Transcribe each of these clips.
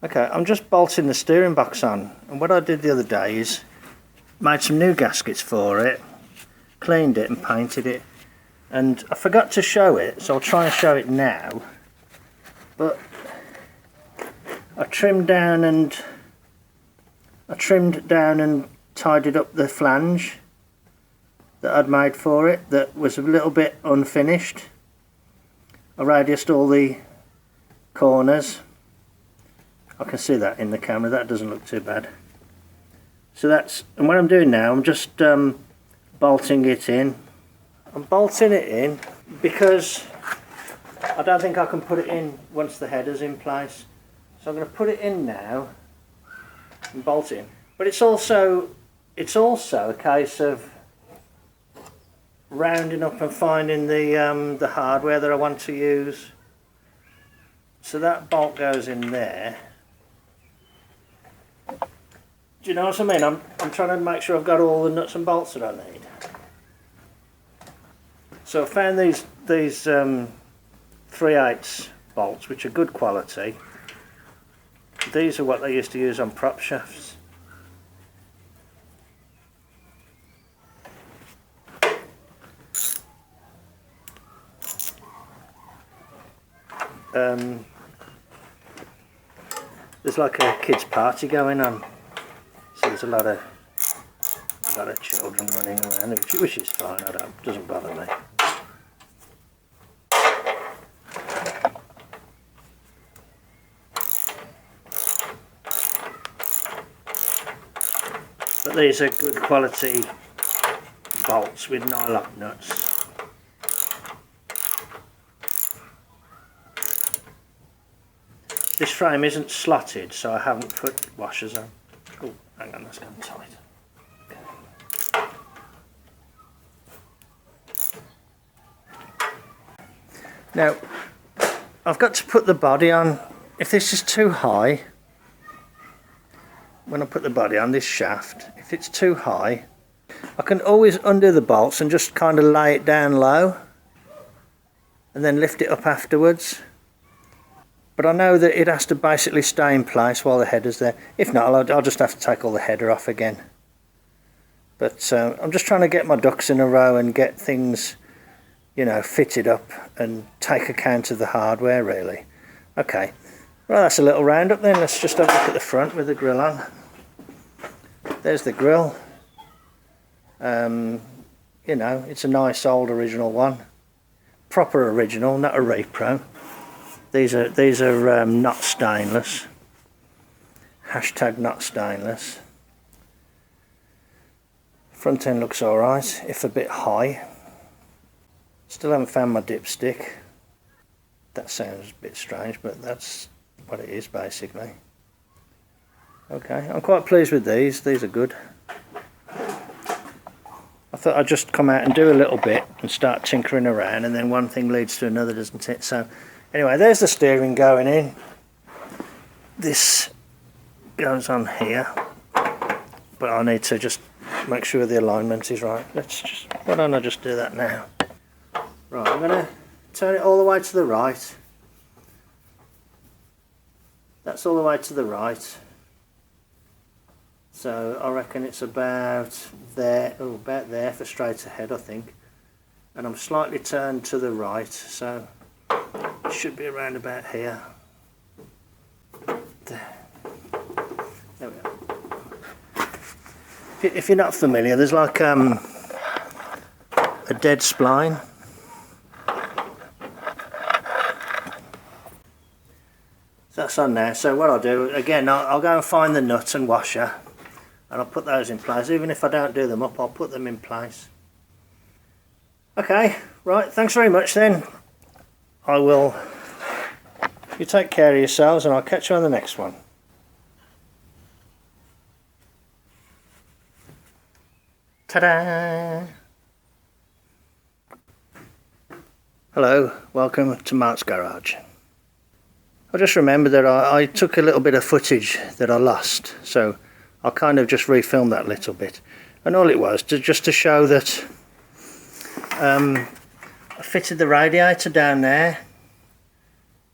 Okay, I'm just bolting the steering box on, and what I did the other day is made some new gaskets for it, cleaned it and painted it, and I forgot to show it, so I'll try and show it now. But I trimmed down and tidied up the flange that I'd made for it that was a little bit unfinished. I radiused all the corners. I can see that in the camera, that doesn't look too bad. So that's, and what I'm doing now, I'm just bolting it in. I'm bolting it in because I don't think I can put it in once the header's in place. So I'm going to put it in now and bolt it in. But it's also a case of rounding up and finding the hardware that I want to use. So that bolt goes in there. Do you know what I mean? I'm trying to make sure I've got all the nuts and bolts that I need. So I found these 3/8 bolts, which are good quality. These are what they used to use on prop shafts. There's like a kids' party going on, so there's a lot of children running around, which is fine. Doesn't bother me. But these are good quality bolts with nylock nuts. This frame isn't slotted, so I haven't put washers on. Oh, hang on, that's gone tight. Okay. Now, I've got to put the body on. If this is too high, when I put the body on this shaft, if it's too high, I can always undo the bolts and just kind of lay it down low and then lift it up afterwards. But I know that it has to basically stay in place while the header's there. If not, I'll just have to take all the header off again. But I'm just trying to get my ducks in a row and get things, you know, fitted up and take account of the hardware, really. Okay, well, that's a little roundup then. Let's just have a look at the front with the grill on. There's the grill. You know, it's a nice old original one. Proper original, not a repro. These are not stainless. Hashtag not stainless. Front end looks alright, if a bit high. Still haven't found my dipstick. That sounds a bit strange, but that's what it is basically. Okay, I'm quite pleased with these. These are good. I thought I'd just come out and do a little bit and start tinkering around, and then one thing leads to another, doesn't it? So anyway, there's the steering going in. This goes on here, but I need to just make sure the alignment is right. Why don't I just do that now? Right, I'm going to turn it all the way to the right. That's all the way to the right. So I reckon it's about there, about there for straight ahead, I think. And I'm slightly turned to the right, so it should be around about here. There we go. If you're not familiar, there's like a dead spline. So that's on there. So what I'll do, again, I'll go and find the nut and washer, and I'll put those in place. Even if I don't do them up, I'll put them in place. Okay, right, thanks very much then. You take care of yourselves, and I'll catch you on the next one. Ta-da! Hello, welcome to Mart's Garage. I just remembered that I took a little bit of footage that I lost, so I'll kind of just refilm that little bit. And all it was, just to show that I fitted the radiator down there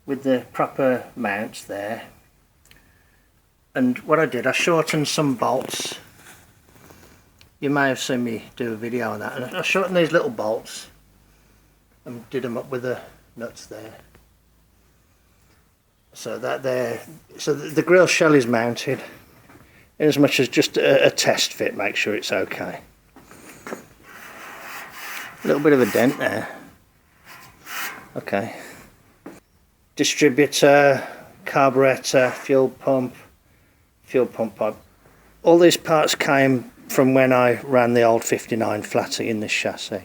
with the proper mounts there. And what I did, I shortened some bolts. You may have seen me do a video on that. And I shortened these little bolts and did them up with the nuts there. So that there, so the grill shell is mounted. In as much as just a test fit, make sure it's okay. A little bit of a dent there. Okay. Distributor, carburetor, fuel pump pipe. All these parts came from when I ran the old 59 flatty in this chassis.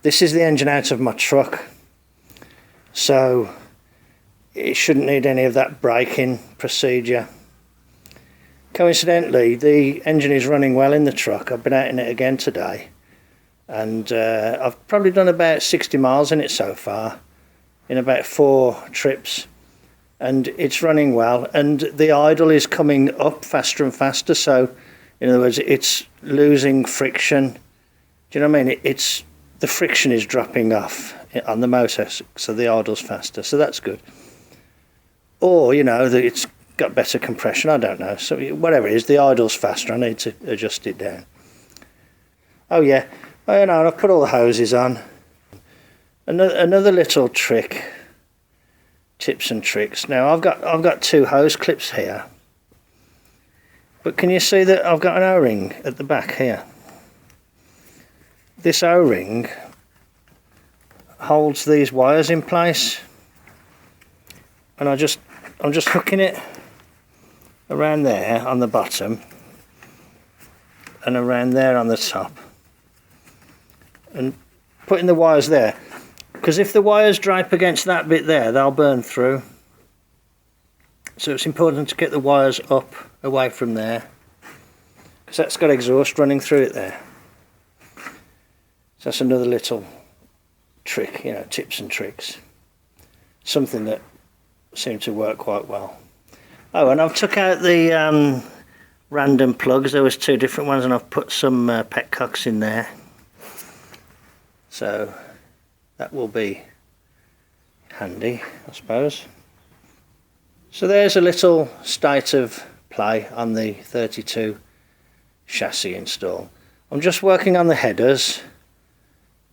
This is the engine out of my truck, so it shouldn't need any of that braking procedure. Coincidentally, the engine is running well in the truck. I've been out in it again today, and I've probably done about 60 miles in it so far, in about 4 trips, and it's running well, and the idle is coming up faster and faster. So in other words, it's losing friction. Do you know what I mean? It's the friction is dropping off on the motor, so the idle's faster, so that's good. Or, you know, that it's got better compression, I don't know. So whatever it is, the idle's faster, I need to adjust it down. Oh yeah, I know, I've put all the hoses on. Another little trick, tips and tricks. Now I've got 2 hose clips here, but can you see that I've got an O-ring at the back here? This O-ring holds these wires in place, and I'm just hooking it around there on the bottom and around there on the top, and putting the wires there, because if the wires drape against that bit there, they'll burn through. So it's important to get the wires up away from there, because that's got exhaust running through it there. So that's another little trick, you know, tips and tricks. Something that seemed to work quite well. Oh, and I've took out the random plugs. There was 2 different ones, and I've put some petcocks in there. So that will be handy, I suppose. So there's a little state of play on the 32 chassis install. I'm just working on the headers,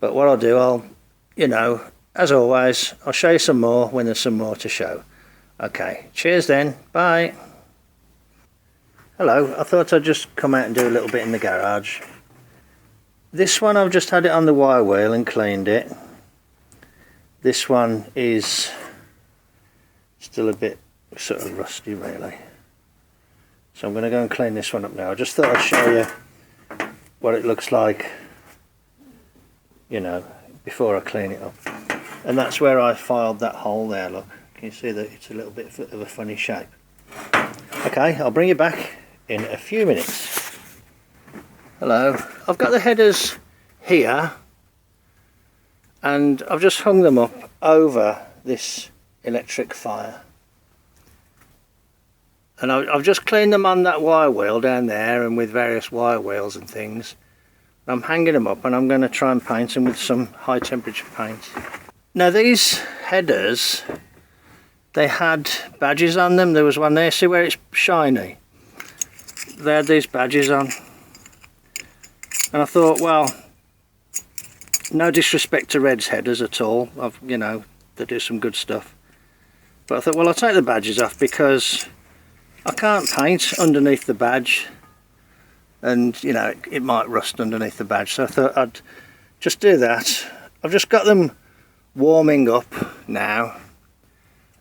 but what I'll do, I'll, you know, as always, I'll show you some more when there's some more to show. Okay, cheers then, bye. Hello, I thought I'd just come out and do a little bit in the garage. This one, I've just had it on the wire wheel and cleaned it. This one is still a bit sort of rusty really. So I'm going to go and clean this one up now. I just thought I'd show you what it looks like, you know, before I clean it up. And that's where I filed that hole there, look. Can you see that it's a little bit of a funny shape? Okay, I'll bring you back in a few minutes. Hello, I've got the headers here, and I've just hung them up over this electric fire. And I've just cleaned them on that wire wheel down there, and with various wire wheels and things. I'm hanging them up, and I'm going to try and paint them with some high temperature paint. Now these headers, they had badges on them. There was one there, see where it's shiny? They had these badges on. And I thought, well, no disrespect to Red's headers at all. You know, they do some good stuff. But I thought, well, I'll take the badges off because I can't paint underneath the badge. And, you know, it might rust underneath the badge. So I thought I'd just do that. I've just got them warming up now.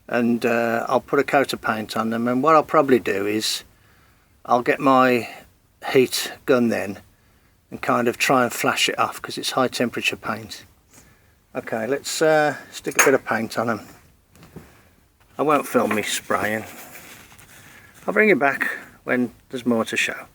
And I'll put a coat of paint on them. And what I'll probably do is I'll get my heat gun then and kind of try and flash it off because it's high temperature paint. Okay, let's stick a bit of paint on them. I won't film me spraying. I'll bring you back when there's more to show.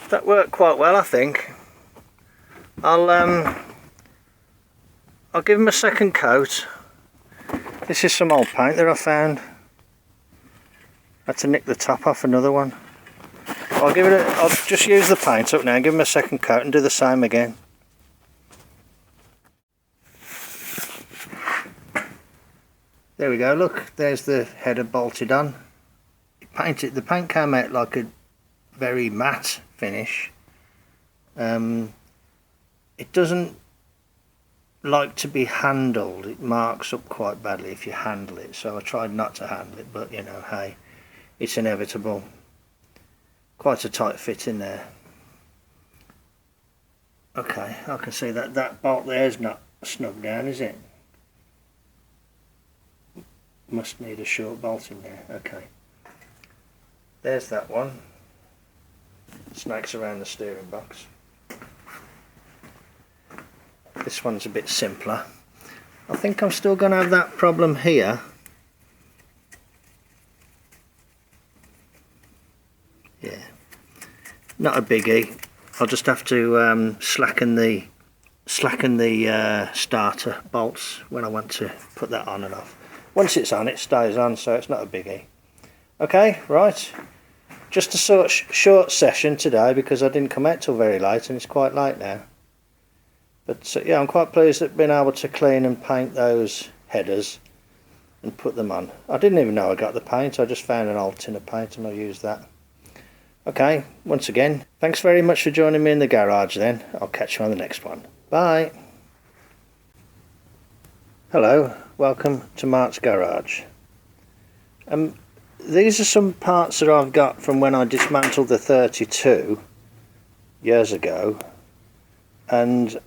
That worked quite well, I think. I'll give them a second coat. This is some old paint that I found. I had to nick the top off another one. I'll just use the paint up now and give them a second coat and do the same again. There we go, look, there's the header bolted on. The paint came out like a very matte finish. It doesn't like to be handled. It marks up quite badly if you handle it, so I tried not to handle it, but you know, hey, it's inevitable. Quite a tight fit in there. Okay, I can see that that bolt there is not snug down, is it? Must need a short bolt in there. Okay, there's that one. Snakes around the steering box. This one's a bit simpler. I think I'm still going to have that problem here. Yeah, not a biggie. I'll just have to slacken the starter bolts when I want to put that on and off. Once it's on, it stays on, so it's not a biggie. Okay, right. Just a short session today because I didn't come out till very late and it's quite late now. But yeah, I'm quite pleased at being able to clean and paint those headers and put them on. I didn't even know I got the paint. I just found an old tin of paint and I used that. Okay, once again, thanks very much for joining me in the garage then. I'll catch you on the next one. Bye. Hello, welcome to Mart's Garage. These are some parts that I've got from when I dismantled the 32 years ago, and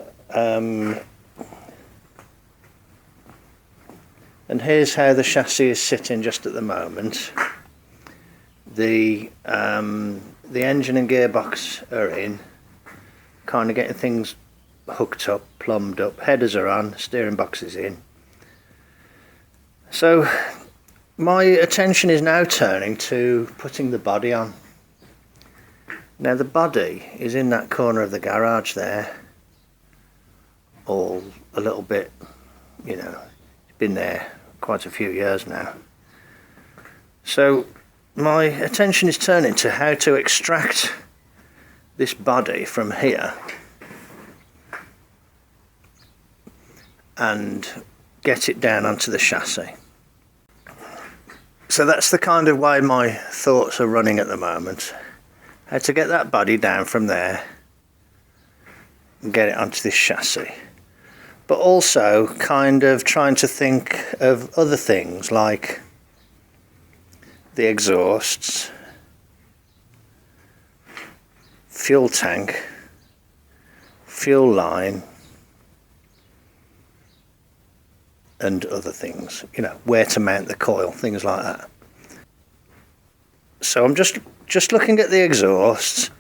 here's how the chassis is sitting just at the moment. The engine and gearbox are in, kind of getting things hooked up, plumbed up, headers are on, steering box is in. So my attention is now turning to putting the body on. Now the body is in that corner of the garage there, all a little bit, you know, it's been there quite a few years now. So my attention is turning to how to extract this body from here and get it down onto the chassis. So that's the kind of way my thoughts are running at the moment. How to get that body down from there and get it onto this chassis. But also kind of trying to think of other things like the exhausts, fuel tank, fuel line, and other things, you know, where to mount the coil, things like that. So I'm just looking at the exhausts,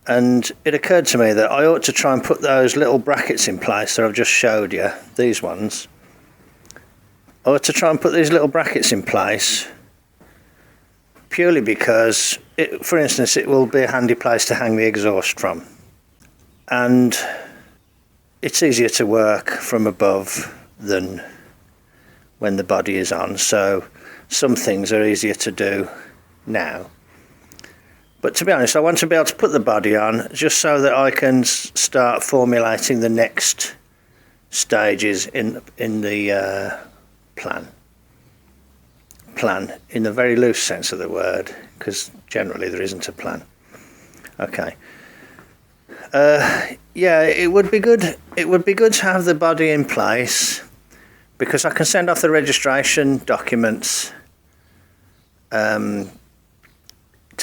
and it occurred to me that I ought to try and put those little brackets in place that I've just showed you, these ones. I ought to try and put these little brackets in place purely because, for instance, it will be a handy place to hang the exhaust from. And it's easier to work from above than when the body is on, so some things are easier to do now. But to be honest, I want to be able to put the body on just so that I can start formulating the next stages in the plan in the very loose sense of the word, because generally there isn't a plan. Okay. Yeah, it would be good to have the body in place, because I can send off the registration documents to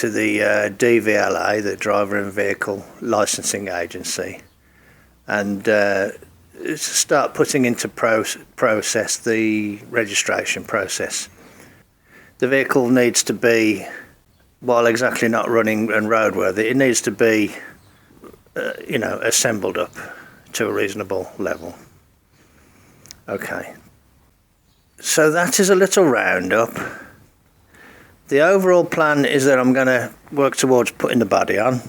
the DVLA, the Driver and Vehicle Licensing Agency, and start putting into process the registration process. The vehicle needs to be, while exactly not running and roadworthy, it needs to be you know, assembled up to a reasonable level. Okay, so that is a little roundup. The overall plan is that I'm going to work towards putting the body on.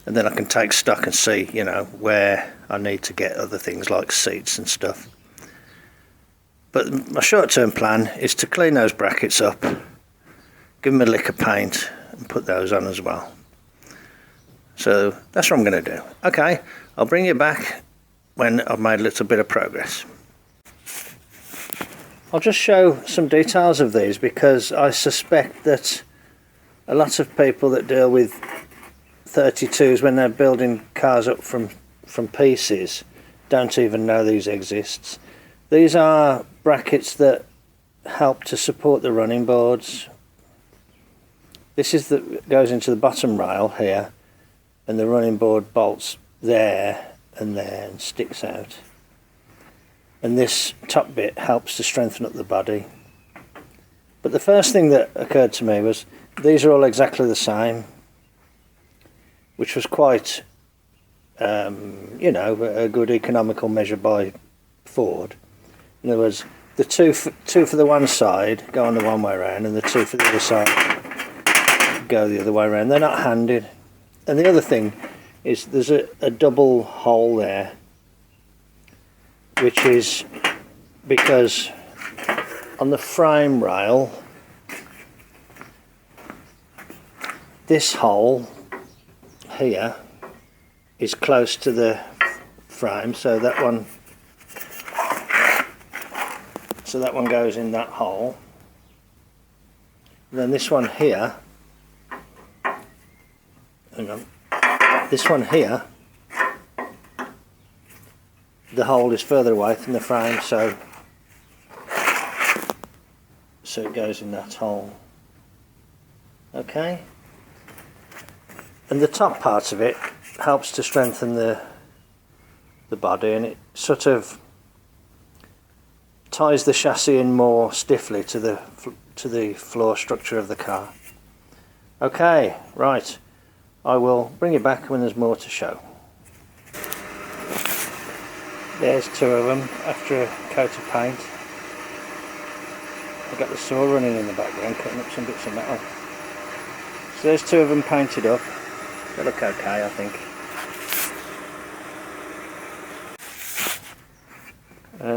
and then I can take stock and see, you know, where I need to get other things like seats and stuff. But my short-term plan is to clean those brackets up, give them a lick of paint and put those on as well. So that's what I'm going to do. Okay, I'll bring you back when I've made a little bit of progress. I'll just show some details of these because I suspect that a lot of people that deal with 32s when they're building cars up from pieces don't even know these exist. These are brackets that help to support the running boards. This is that goes into the bottom rail here, and the running board bolts there and sticks out. And this top bit helps to strengthen up the body. But the first thing that occurred to me was these are all exactly the same, which was quite, you know, a good economical measure by Ford. In other words, the two for the one side go on the one way around, and the two for the other side go the other way around. They're not handed. And the other thing is there's a double hole there, which is because on the frame rail, this hole here is close to the frame, so that one goes in that hole. And then this one here, hang on, this one here, the hole is further away from the frame, so it goes in that hole. Okay, and the top part of it helps to strengthen the body, and it sort of ties the chassis in more stiffly to the floor structure of the car. Okay, right, I will bring you back when there's more to show. There's two of them after a coat of paint. I've got the saw running in the background, cutting up some bits of metal. So there's two of them painted up. They look okay, I think.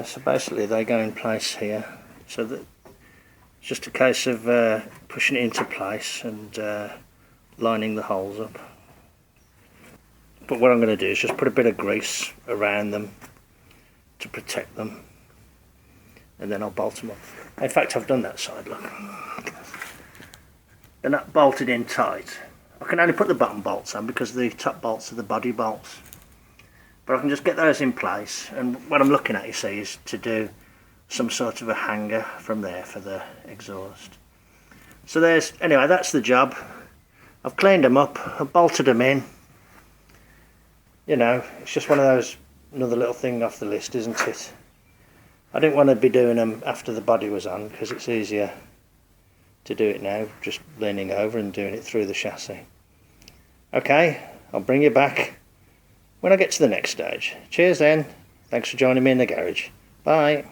So basically they go in place here. So that it's just a case of pushing it into place and lining the holes up. But what I'm going to do is just put a bit of grease around them to protect them, and then I'll bolt them up. In fact, I've done that side, look. They're not bolted in tight. I can only put the bottom bolts on because the top bolts are the body bolts. But I can just get those in place, and what I'm looking at, you see, is to do some sort of a hanger from there for the exhaust. So anyway, that's the job. I've cleaned them up, I've bolted them in. You know, it's just one of those, another little thing off the list, isn't it? I didn't want to be doing them after the body was on because it's easier to do it now, just leaning over and doing it through the chassis. Okay, I'll bring you back when I get to the next stage. Cheers then, thanks for joining me in the garage. Bye.